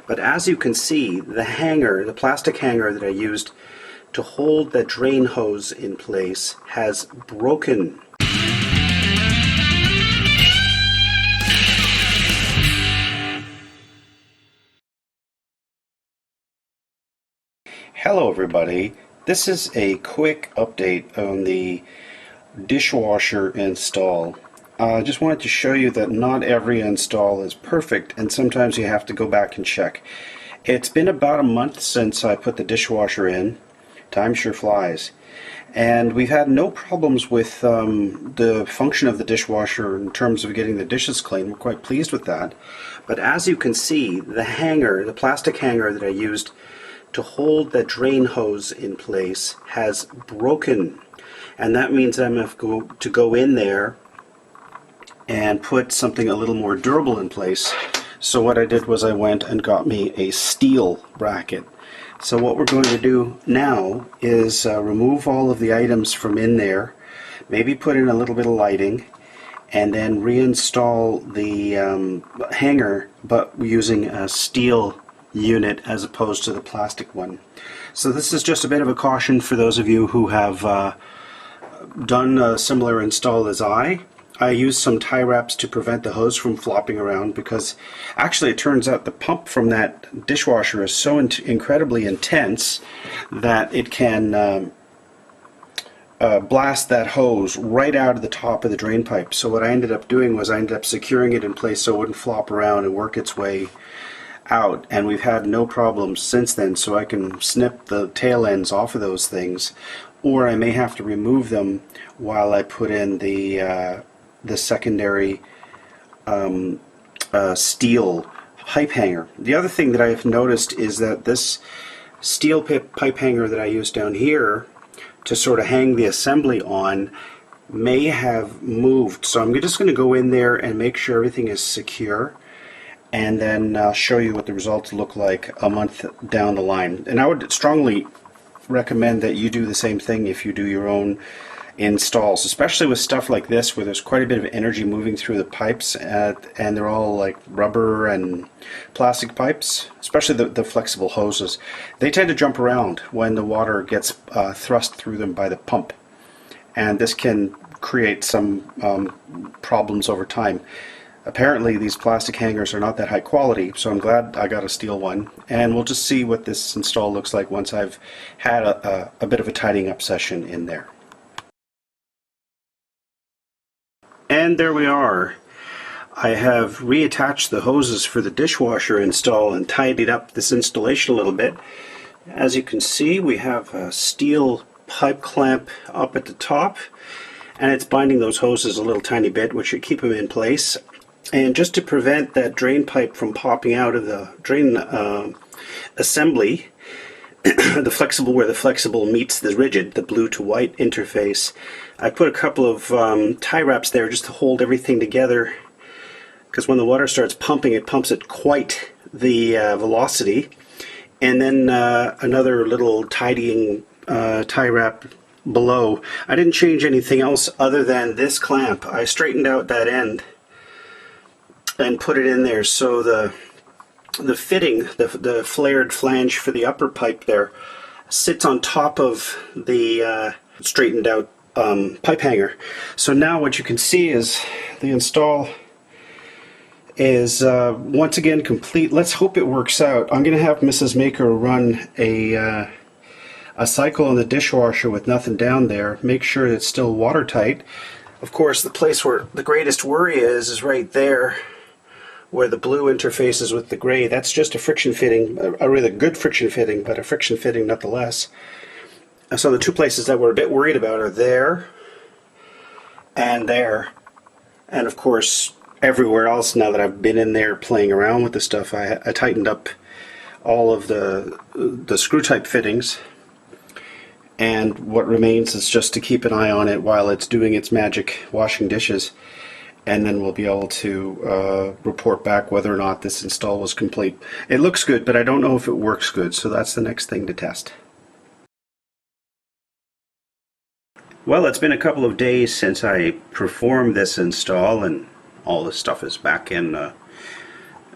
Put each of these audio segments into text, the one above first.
But as you can see, the hanger, the plastic hanger that I used to hold the drain hose in place has broken. Hello everybody, this is a quick update on the dishwasher install. I just wanted to show you that not every install is perfect and sometimes you have to go back and check. It's been about a month since I put the dishwasher in. Time sure flies. And we've had no problems with the function of the dishwasher in terms of getting the dishes clean. We're quite pleased with that. But as you can see, the hanger, the plastic hanger that I used to hold the drain hose in place has broken. And that means I'm going to have to go in there and put something a little more durable in place. So what I did was I went and got me a steel bracket. So what we're going to do now is remove all of the items from in there, maybe put in a little bit of lighting, and then reinstall the hanger, but using a steel unit as opposed to the plastic one. So this is just a bit of a caution for those of you who have done a similar install as I used some tie wraps to prevent the hose from flopping around, because actually it turns out the pump from that dishwasher is so incredibly intense that it can blast that hose right out of the top of the drain pipe. So what I ended up doing was I ended up securing it in place so it wouldn't flop around and work its way out, and we've had no problems since then. So I can snip the tail ends off of those things, or I may have to remove them while I put in the secondary steel pipe hanger. The other thing that I've noticed is that this steel pipe hanger that I use down here to sort of hang the assembly on may have moved. So I'm just going to go in there and make sure everything is secure, and then I'll show you what the results look like a month down the line. And I would strongly recommend that you do the same thing if you do your own installs, especially with stuff like this where there's quite a bit of energy moving through the pipes, and they're all like rubber and plastic pipes, especially the flexible hoses. They tend to jump around when the water gets thrust through them by the pump, and this can create some problems over time. Apparently these plastic hangers are not that high quality, so I'm glad I got a steel one, and we'll just see what this install looks like once I've had a bit of a tidying up session in there. And there we are. I have reattached the hoses for the dishwasher install and tidied up this installation a little bit. As you can see, we have a steel pipe clamp up at the top, and it's binding those hoses a little tiny bit, which should keep them in place. And just to prevent that drain pipe from popping out of the drain assembly, the flexible, where the flexible meets the rigid, the blue to white interface, I put a couple of tie wraps there just to hold everything together, because when the water starts pumping, it pumps at quite the velocity. And then another little tidying tie wrap below. I didn't change anything else other than this clamp. I straightened out that end and put it in there, so the fitting, the flared flange for the upper pipe there, sits on top of the straightened out pipe hanger. So now what you can see is the install is once again complete. Let's hope it works out. I'm going to have Mrs. Maker run a cycle on the dishwasher with nothing down there, make sure it's still watertight. Of course, the place where the greatest worry is right there, where the blue interfaces with the gray. That's just a friction fitting, a really good friction fitting, but a friction fitting nonetheless. And so the two places that we're a bit worried about are there and there. And of course, everywhere else, now that I've been in there playing around with the stuff, I tightened up all of the screw type fittings. And what remains is just to keep an eye on it while it's doing its magic washing dishes. And then we'll be able to report back whether or not this install was complete. It looks good, but I don't know if it works good, so that's the next thing to test. Well, it's been a couple of days since I performed this install, and all this stuff is back in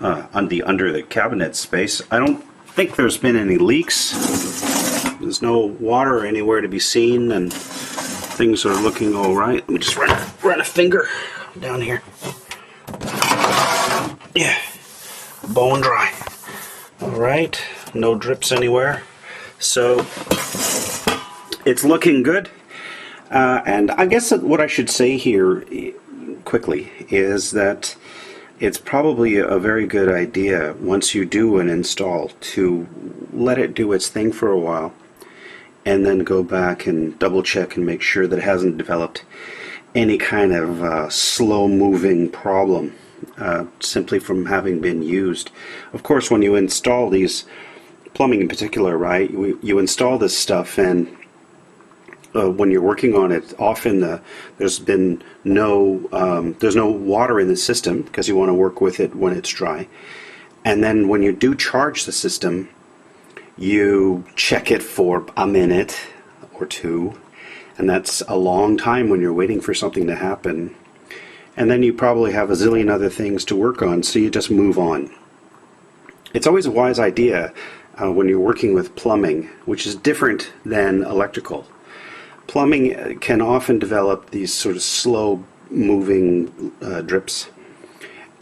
under the cabinet space. I don't think there's been any leaks. There's no water anywhere to be seen, and things are looking all right. Let me just run a finger down here. Yeah, bone dry. All right, no drips anywhere. So it's looking good. And I guess that what I should say here quickly is that it's probably a very good idea once you do an install to let it do its thing for a while and then go back and double check and make sure that it hasn't developed any kind of slow moving problem simply from having been used. Of course, when you install these, plumbing in particular, right, you install this stuff, and when you're working on it, often there's no water in the system because you want to work with it when it's dry. And then when you do charge the system, you check it for a minute or two, and that's a long time when you're waiting for something to happen. And then you probably have a zillion other things to work on, so you just move on. It's always a wise idea when you're working with plumbing, which is different than electrical. Plumbing can often develop these sort of slow moving drips,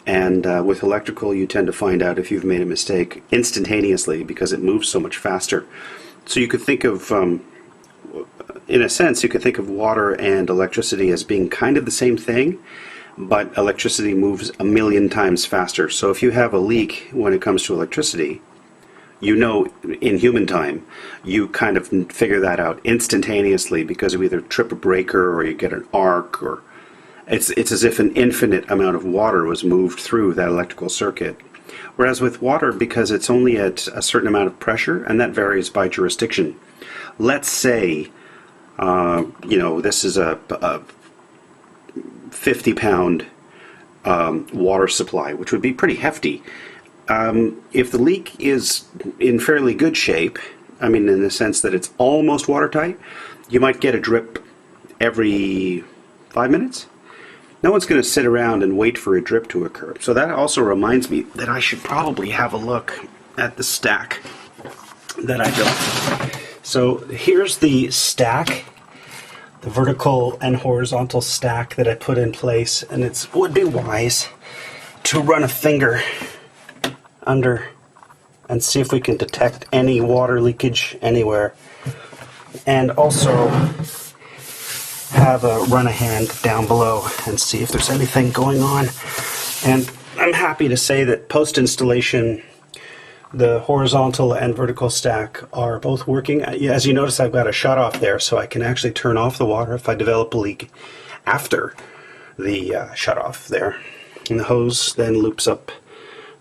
and with electrical you tend to find out if you've made a mistake instantaneously because it moves so much faster. So you could think of, in a sense, you could think of water and electricity as being kind of the same thing, but electricity moves a million times faster. So if you have a leak when it comes to electricity, you know, in human time, you kind of figure that out instantaneously because you either trip a breaker or you get an arc, or it's as if an infinite amount of water was moved through that electrical circuit. Whereas with water, because it's only at a certain amount of pressure, and that varies by jurisdiction. Let's say, this is a 50-pound water supply, which would be pretty hefty. If the leak is in fairly good shape, I mean in the sense that it's almost watertight, you might get a drip every 5 minutes. No one's going to sit around and wait for a drip to occur. So that also reminds me that I should probably have a look at the stack that I built. So here's the stack, the vertical and horizontal stack that I put in place, and it would be wise to run a finger under and see if we can detect any water leakage anywhere, and also have a run a hand down below and see if there's anything going on. And I'm happy to say that post installation the horizontal and vertical stack are both working. As you notice, I've got a shut off there, so I can actually turn off the water if I develop a leak after the shut off there, and the hose then loops up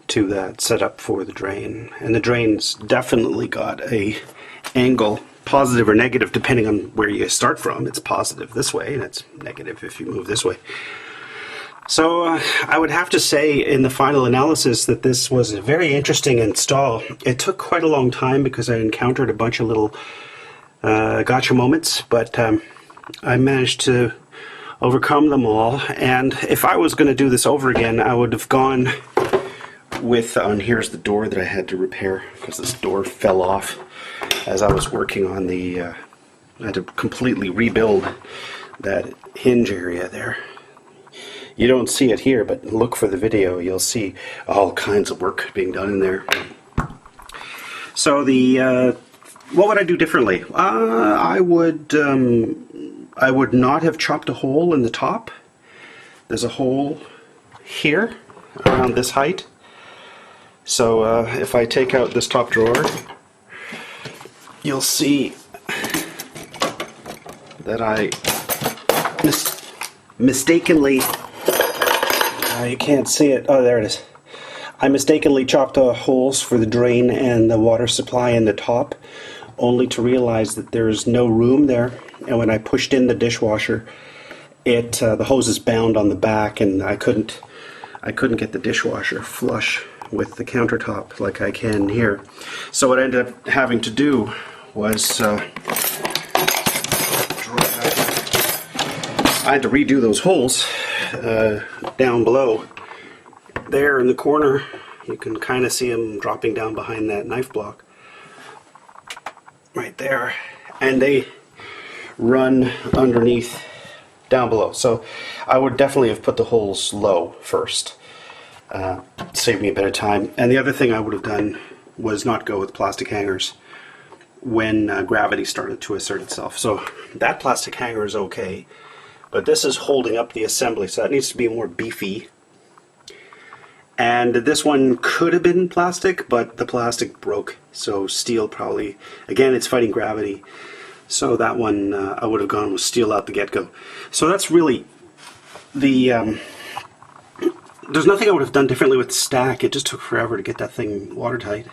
to that setup for the drain. And the drain's definitely got a angle, positive or negative depending on where you start from. It's positive this way and it's negative if you move this way. So I would have to say in the final analysis that this was a very interesting install. It took quite a long time because I encountered a bunch of little gotcha moments, but I managed to overcome them all. And if I was going to do this over again, I would have gone with, and here's the door that I had to repair because this door fell off as I was working on the, I had to completely rebuild that hinge area there. You don't see it here, but look for the video, you'll see all kinds of work being done in there. So what would I do differently? I would not have chopped a hole in the top. There's a hole here around this height. So if I take out this top drawer, you'll see that I mistakenly, you can't see it, oh there it is. I mistakenly chopped holes for the drain and the water supply in the top, only to realize that there's no room there. And when I pushed in the dishwasher, the hose is bound on the back, and I couldn't get the dishwasher flush with the countertop like I can here. So what I ended up having to do was I had to redo those holes down below there in the corner You can kind of see them dropping down behind that knife block right there, and they run underneath down below. So I would definitely have put the holes low first. Save me a bit of time. And the other thing I would have done was not go with plastic hangers when gravity started to assert itself. So that plastic hanger is okay, but this is holding up the assembly, so that needs to be more beefy. And this one could have been plastic, but the plastic broke, so steel probably, again, it's fighting gravity. So that one I would have gone with steel out the get-go. So that's really the there's nothing I would have done differently with the stack. It just took forever to get that thing watertight.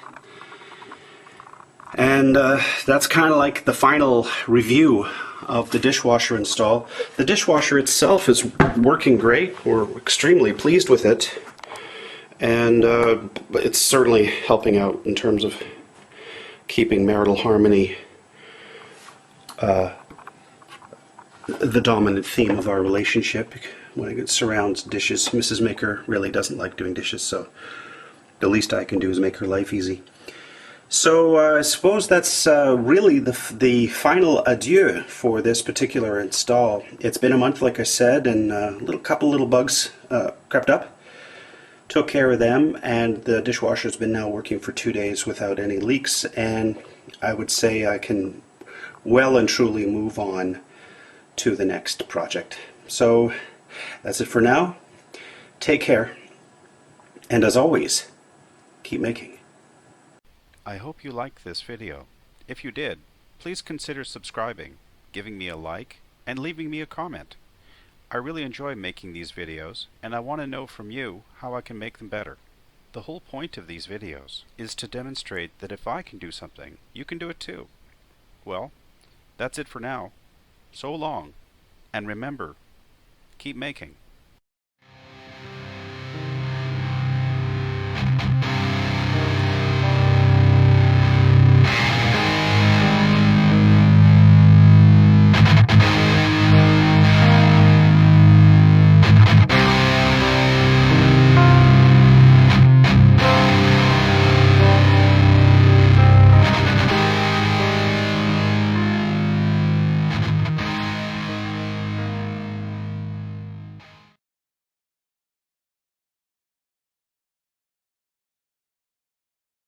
And that's kind of like the final review of the dishwasher install. The dishwasher itself is working great. We're extremely pleased with it. And it's certainly helping out in terms of keeping marital harmony the dominant theme of our relationship. When it surrounds dishes, Mrs. Maker really doesn't like doing dishes, so the least I can do is make her life easy. So I suppose that's really the final adieu for this particular install. It's been a month, like I said, and a couple little bugs crept up. Took care of them, and the dishwasher's been now working for 2 days without any leaks, and I would say I can well and truly move on to the next project. So that's it for now. Take care, and as always, keep making. I hope you liked this video. If you did, please consider subscribing, giving me a like, and leaving me a comment. I really enjoy making these videos, and I want to know from you how I can make them better. The whole point of these videos is to demonstrate that if I can do something, you can do it too. Well, that's it for now. So long, and remember, keep making.